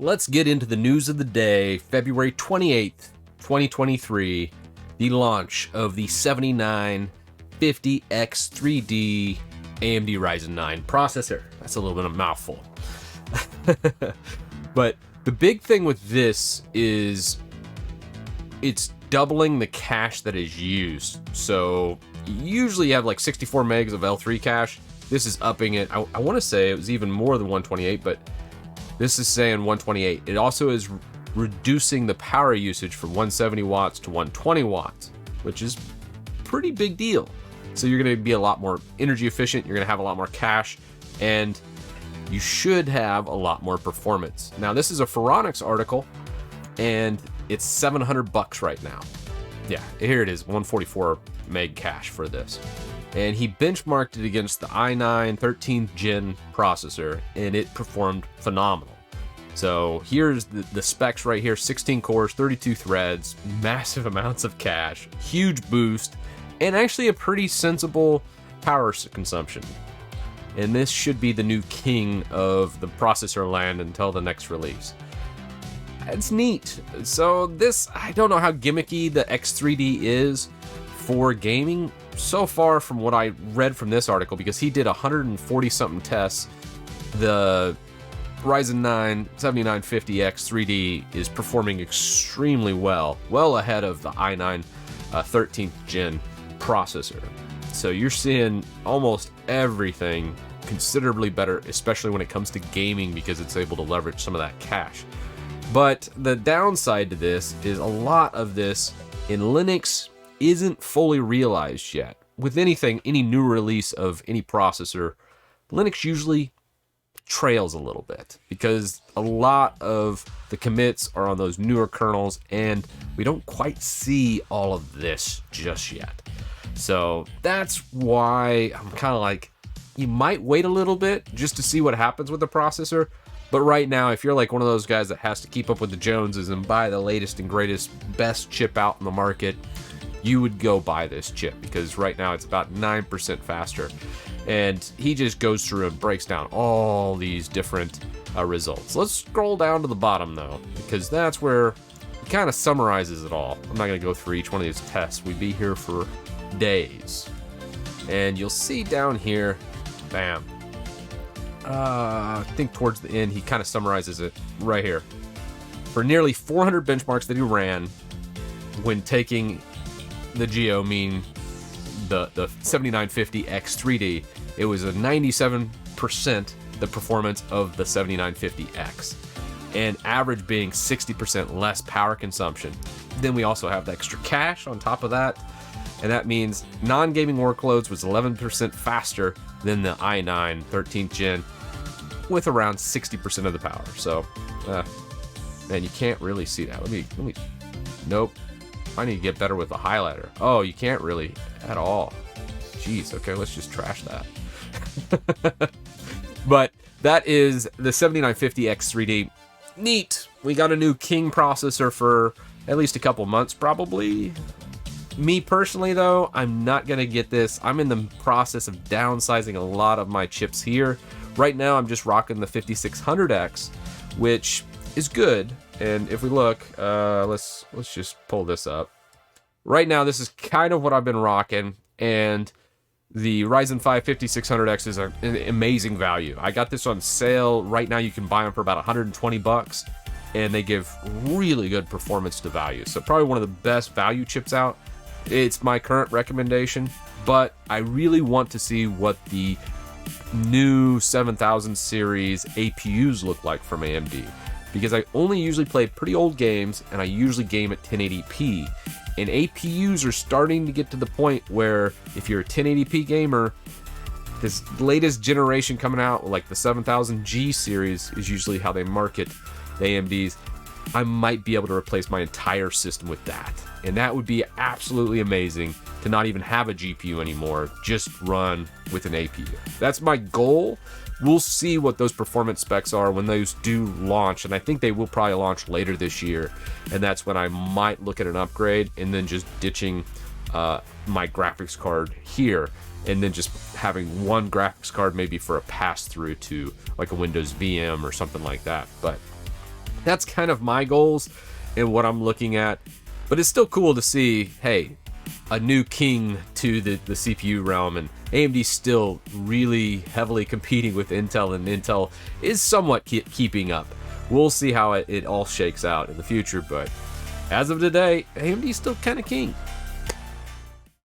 Let's get into the news of the day, February 28th, 2023, the launch of the 7950X3D AMD Ryzen 9 processor. That's a little bit of a mouthful. But the big thing with this is it's doubling the cache that is used. So usually you have like 64 megs of L3 cache. This is upping it. I want to say it was even more than 128, but this is saying 128. It also is reducing the power usage from 170 watts to 120 watts, which is a pretty big deal. So you're going to be a lot more energy efficient. You're going to have a lot more cache, and you should have a lot more performance. Now, this is a Phoronix article, and it's $700 right now. Yeah, here it is, 144 meg cache for this. And he benchmarked it against the i9 13th gen processor, and it performed phenomenal. So here's the specs right here: 16 cores, 32 threads, massive amounts of cache, huge boost, and actually a pretty sensible power consumption. And this should be the new king of the processor land until the next release. It's neat. So this, I don't know how gimmicky the X3D is for gaming. So far from what I read from this article, because he did 140 something tests, the Ryzen 9 7950X 3D is performing extremely well ahead of the i9 13th gen processor. So you're seeing almost everything considerably better, especially when it comes to gaming, because it's able to leverage some of that cache. But the downside to this is a lot of this in Linux isn't fully realized yet. With anything, any new release of any processor, Linux usually trails a little bit because a lot of the commits are on those newer kernels, and we don't quite see all of this just yet. So that's why I'm kind of like, you might wait a little bit just to see what happens with the processor. But right now, if you're like one of those guys that has to keep up with the Joneses and buy the latest and greatest, best chip out in the market, you would go buy this chip, because right now it's about 9% faster. And he just goes through and breaks down all these different results. Let's scroll down to the bottom though, because that's where he kind of summarizes it all. I'm not going to go through each one of these tests. We'd be here for days. And you'll see down here, bam. I think towards the end, he kind of summarizes it right here. For nearly 400 benchmarks that he ran when taking the Geo, mean the 7950X 3D, it was a 97% the performance of the 7950X, and average being 60% less power consumption. Then we also have the extra cache on top of that, and that means non-gaming workloads was 11% faster than the i9 13th gen, with around 60% of the power. So, man, you can't really see that. Let me. Nope. I need to get better with the highlighter. Oh, you can't really at all. Jeez. Okay, let's just trash that. But that is the 7950X 3D. Neat. We got a new King processor for at least a couple months, probably. Me personally, though, I'm not going to get this. I'm in the process of downsizing a lot of my chips here. Right now, I'm just rocking the 5600X, which is good. And if we look, let's just pull this up. Right now, this is kind of what I've been rocking. And the Ryzen 5 5600X is an amazing value. I got this on sale. Right now, you can buy them for about $120. And they give really good performance to value. So probably one of the best value chips out. It's my current recommendation, but I really want to see what the new 7000 series APUs look like from AMD, because I only usually play pretty old games, and I usually game at 1080p, and APUs are starting to get to the point where if you're a 1080p gamer, this latest generation coming out, like the 7000G series, is usually how they market the AMDs. I might be able to replace my entire system with that. And that would be absolutely amazing, to not even have a GPU anymore, just run with an APU. That's my goal. We'll see what those performance specs are when those do launch, and I think they will probably launch later this year. And that's when I might look at an upgrade, and then just ditching my graphics card here, and then just having one graphics card maybe for a pass-through to like a Windows VM or something like that. But That's kind of my goals and what I'm looking at. But it's still cool to see, hey, a new king to the CPU realm, and AMD's still really heavily competing with Intel, and Intel is somewhat keeping up. We'll see how it all shakes out in the future, but as of today, AMD's still kind of king.